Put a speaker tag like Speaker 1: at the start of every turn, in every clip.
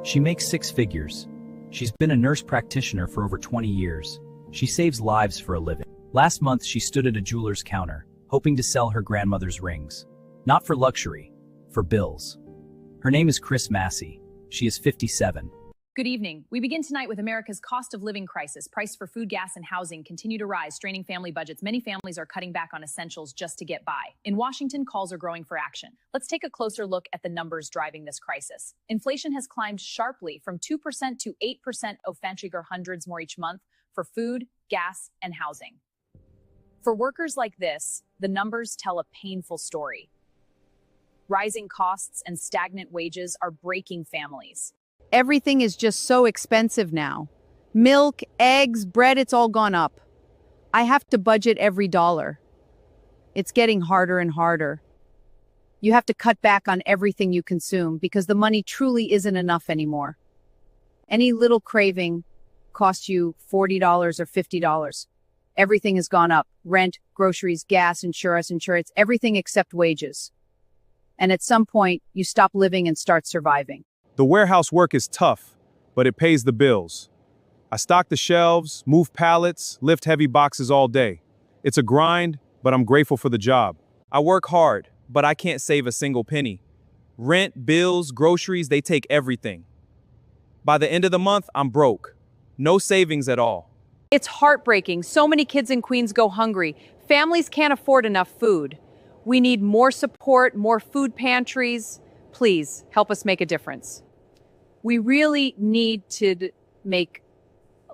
Speaker 1: She makes six figures. She's been a nurse practitioner for over 20 years. She saves lives for a living. Last month, she stood at a jeweler's counter, hoping to sell her grandmother's rings. Not for luxury, for bills. Her name is Chris Massey. She is 57.
Speaker 2: Good evening. We begin tonight with America's cost of living crisis. Prices for food, gas, and housing continue to rise, straining family budgets. Many families are cutting back on essentials just to get by. In Washington, calls are growing for action. Let's take a closer look at the numbers driving this crisis. Inflation has climbed sharply from 2% to 8%, figure hundreds more each month for food, gas, and housing. For workers like this, the numbers tell a painful story. Rising costs and stagnant wages are breaking families.
Speaker 3: Everything is just so expensive now. Milk, eggs, bread, it's all gone up. I have to budget every dollar. It's getting harder and harder. You have to cut back on everything you consume because the money truly isn't enough anymore. Any little craving costs you $40 or $50. Everything has gone up. Rent, groceries, gas, insurance, everything except wages. And at some point, you stop living and start surviving.
Speaker 4: The warehouse work is tough, but it pays the bills. I stock the shelves, move pallets, lift heavy boxes all day. It's a grind, but I'm grateful for the job.
Speaker 5: I work hard, but I can't save a single penny. Rent, bills, groceries, they take everything. By the end of the month, I'm broke. No savings at all.
Speaker 3: It's heartbreaking. So many kids in Queens go hungry. Families can't afford enough food. We need more support, more food pantries. Please help us make a difference. We really need to make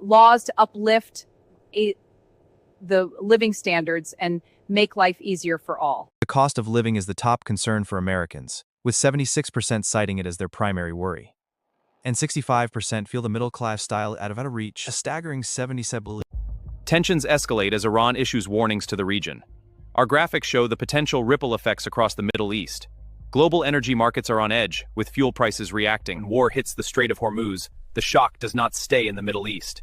Speaker 3: laws to uplift the living standards and make life easier for all.
Speaker 6: The cost of living is the top concern for Americans, with 76% citing it as their primary worry. And 65% feel the middle class style out of reach, a staggering 77%.
Speaker 7: Tensions escalate as Iran issues warnings to the region. Our graphics show the potential ripple effects across the Middle East. Global energy markets are on edge, with fuel prices reacting. War hits the Strait of Hormuz. The shock does not stay in the Middle East.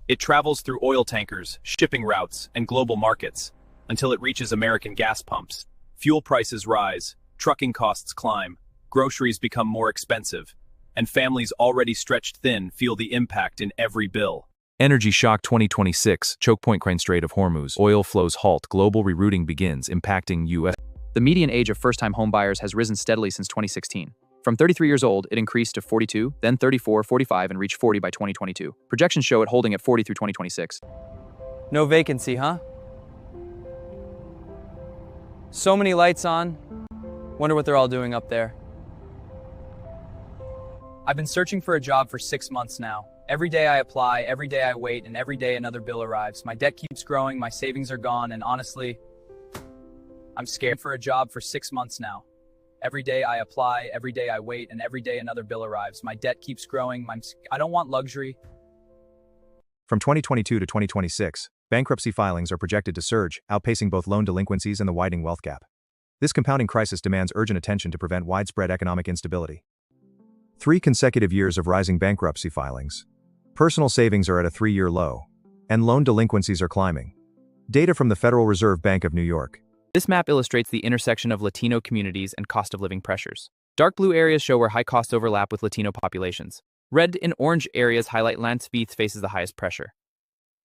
Speaker 7: It travels through oil tankers, shipping routes, and global markets, until it reaches American gas pumps. Fuel prices rise, trucking costs climb, groceries become more expensive, and families already stretched thin feel the impact in every bill.
Speaker 6: Energy shock 2026, choke point crane Strait of Hormuz, oil flows halt, global rerouting begins, impacting U.S.
Speaker 8: The median age of first-time homebuyers has risen steadily since 2016. From 33 years old, it increased to 42, then 34, 45, and reached 40 by 2022. Projections show it holding at 40 through 2026.
Speaker 9: No vacancy, huh? So many lights on. Wonder what they're all doing up there. I've been searching for a job for 6 months now. Every day I apply, every day I wait, and every day another bill arrives. My debt keeps growing, my savings are gone, and honestly, I'm scared for a job for 6 months now. Every day I apply, every day I wait, and every day another bill arrives. My debt keeps growing. I don't want luxury.
Speaker 6: From 2022 to 2026, bankruptcy filings are projected to surge, outpacing both loan delinquencies and the widening wealth gap. This compounding crisis demands urgent attention to prevent widespread economic instability. 3 consecutive years of rising bankruptcy filings. Personal savings are at a 3-year low, and loan delinquencies are climbing. Data from the Federal Reserve Bank of New York.
Speaker 8: This map illustrates the intersection of Latino communities and cost of living pressures. Dark blue areas show where high costs overlap with Latino populations. Red and orange areas highlight land Spieth faces the highest pressure.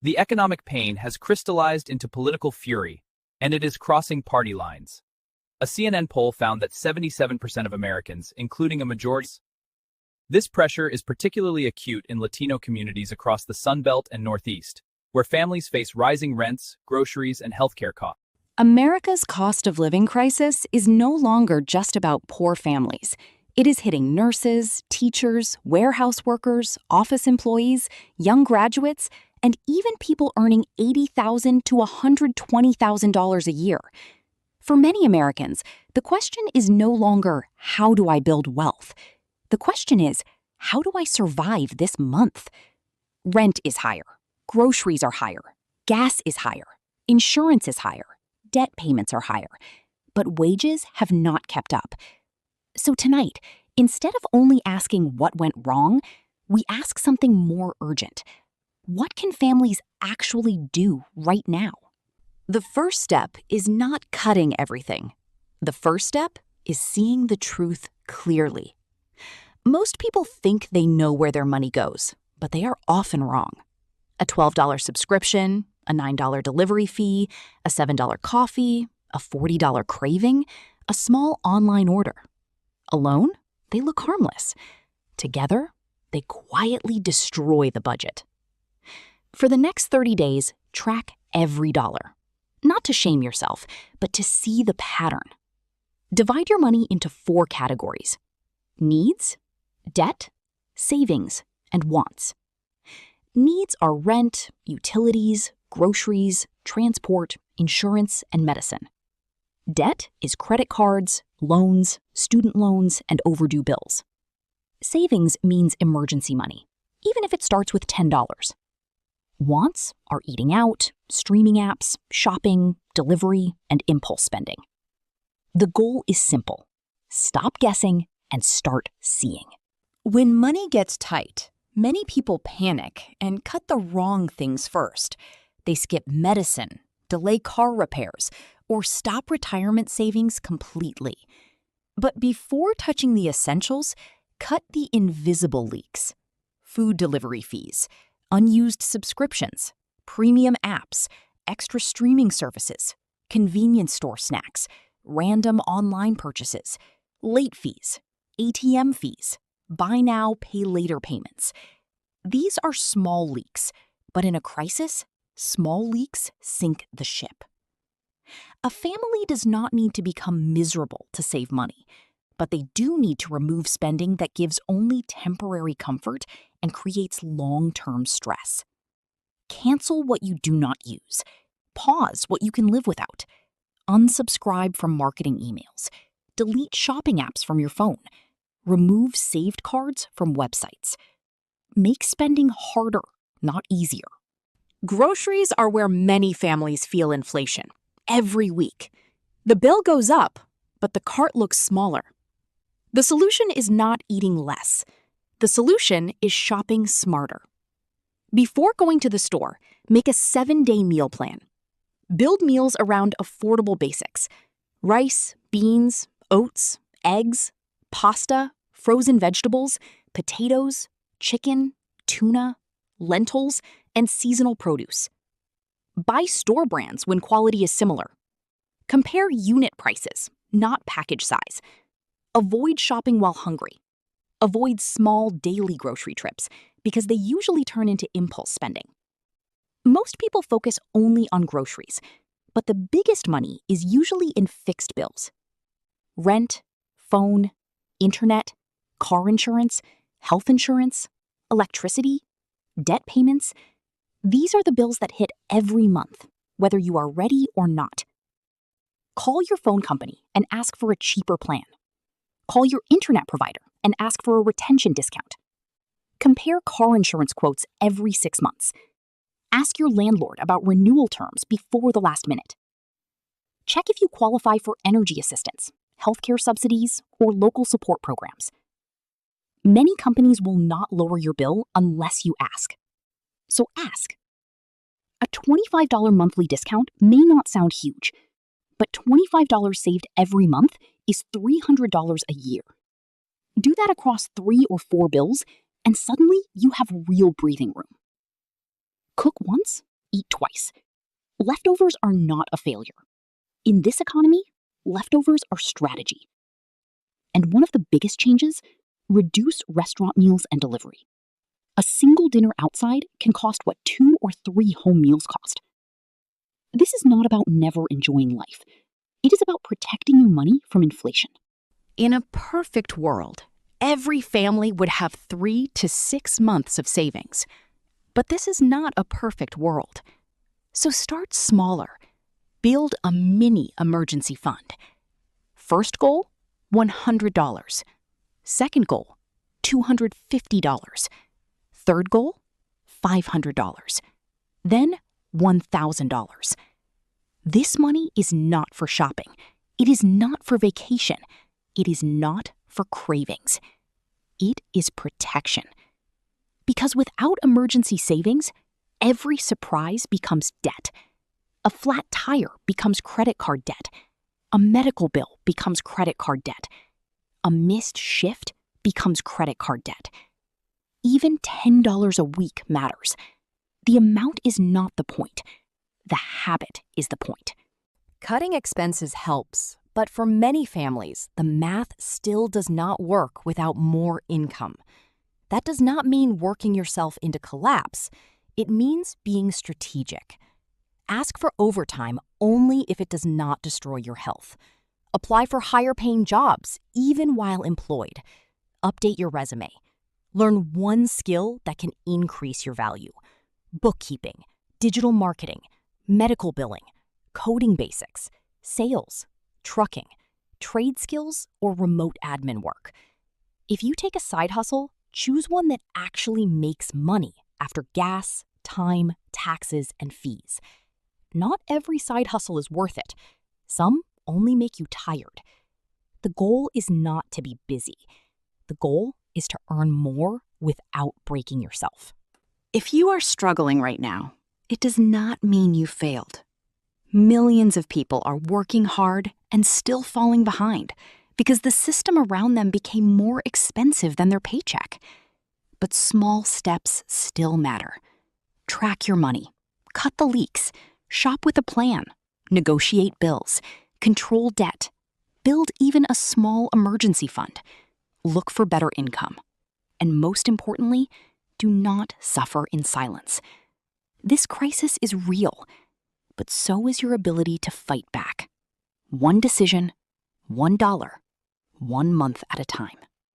Speaker 7: The economic pain has crystallized into political fury, and it is crossing party lines. A CNN poll found that 77% of Americans, including a majority. This pressure is particularly acute in Latino communities across the Sun Belt and Northeast, where families face rising rents, groceries, and healthcare costs.
Speaker 10: America's cost of living crisis is no longer just about poor families. It is hitting nurses, teachers, warehouse workers, office employees, young graduates, and even people earning $80,000 to $120,000 a year. For many Americans, the question is no longer, how do I build wealth? The question is, how do I survive this month? Rent is higher. Groceries are higher. Gas is higher. Insurance is higher. Debt payments are higher. But wages have not kept up. So tonight, instead of only asking what went wrong, we ask something more urgent. What can families actually do right now? The first step is not cutting everything. The first step is seeing the truth clearly. Most people think they know where their money goes, but they are often wrong. A $12 subscription, a $9 delivery fee, a $7 coffee, a $40 craving, a small online order. Alone, they look harmless. Together, they quietly destroy the budget. For the next 30 days, track every dollar. Not to shame yourself, but to see the pattern. Divide your money into 4 categories: needs, debt, savings, and wants. Needs are rent, utilities, groceries, transport, insurance, and medicine. Debt is credit cards, loans, student loans, and overdue bills. Savings means emergency money, even if it starts with $10. Wants are eating out, streaming apps, shopping, delivery, and impulse spending. The goal is simple: stop guessing and start seeing.
Speaker 11: When money gets tight, many people panic and cut the wrong things first. They skip medicine, delay car repairs, or stop retirement savings completely. But before touching the essentials, cut the invisible leaks: food delivery fees, unused subscriptions, premium apps, extra streaming services, convenience store snacks, random online purchases, late fees, ATM fees, buy now, pay later payments. These are small leaks, but in a crisis, small leaks sink the ship. A family does not need to become miserable to save money, but they do need to remove spending that gives only temporary comfort and creates long-term stress. Cancel what you do not use. Pause what you can live without. Unsubscribe from marketing emails. Delete shopping apps from your phone. Remove saved cards from websites. Make spending harder, not easier.
Speaker 10: Groceries are where many families feel inflation. Every week. The bill goes up, but the cart looks smaller. The solution is not eating less. The solution is shopping smarter. Before going to the store, make a 7-day meal plan. Build meals around affordable basics: rice, beans, oats, eggs, pasta, frozen vegetables, potatoes, chicken, tuna, lentils, and seasonal produce. Buy store brands when quality is similar. Compare unit prices, not package size. Avoid shopping while hungry. Avoid small daily grocery trips because they usually turn into impulse spending. Most people focus only on groceries, but the biggest money is usually in fixed bills. Rent, phone, internet, car insurance, health insurance, electricity, debt payments. These are the bills that hit every month, whether you are ready or not. Call your phone company and ask for a cheaper plan. Call your internet provider and ask for a retention discount. Compare car insurance quotes every 6 months. Ask your landlord about renewal terms before the last minute. Check if you qualify for energy assistance, healthcare subsidies, or local support programs. Many companies will not lower your bill unless you ask. So ask. A $25 monthly discount may not sound huge, but $25 saved every month is $300 a year. Do that across 3 or 4 bills, and suddenly you have real breathing room. Cook once, eat twice. Leftovers are not a failure. In this economy, leftovers are strategy. And one of the biggest changes, reduce restaurant meals and delivery. A single dinner outside can cost what 2 or 3 home meals cost. This is not about never enjoying life. It is about protecting your money from inflation.
Speaker 11: In a perfect world, every family would have 3 to 6 months of savings. But this is not a perfect world. So start smaller. Build a mini emergency fund. First goal, $100. Second goal, $250. Third goal, $500. Then $1,000. This money is not for shopping. It is not for vacation. It is not for cravings. It is protection. Because without emergency savings, every surprise becomes debt. A flat tire becomes credit card debt. A medical bill becomes credit card debt. A missed shift becomes credit card debt. Even $10 a week matters. The amount is not the point. The habit is the point.
Speaker 10: Cutting expenses helps, but for many families, the math still does not work without more income. That does not mean working yourself into collapse. It means being strategic. Ask for overtime only if it does not destroy your health. Apply for higher-paying jobs, even while employed. Update your resume. Learn one skill that can increase your value. Bookkeeping, digital marketing, medical billing, coding basics, sales, trucking, trade skills, or remote admin work. If you take a side hustle, choose one that actually makes money after gas, time, taxes, and fees. Not every side hustle is worth it. Some only make you tired. The goal is not to be busy. The goal is to earn more without breaking yourself.
Speaker 12: If you are struggling right now, it does not mean you failed. Millions of people are working hard and still falling behind because the system around them became more expensive than their paycheck. But small steps still matter. Track your money, cut the leaks, shop with a plan, negotiate bills, control debt, build even a small emergency fund, look for better income, and most importantly, do not suffer in silence. This crisis is real, but so is your ability to fight back. One decision, $1, 1 month at a time.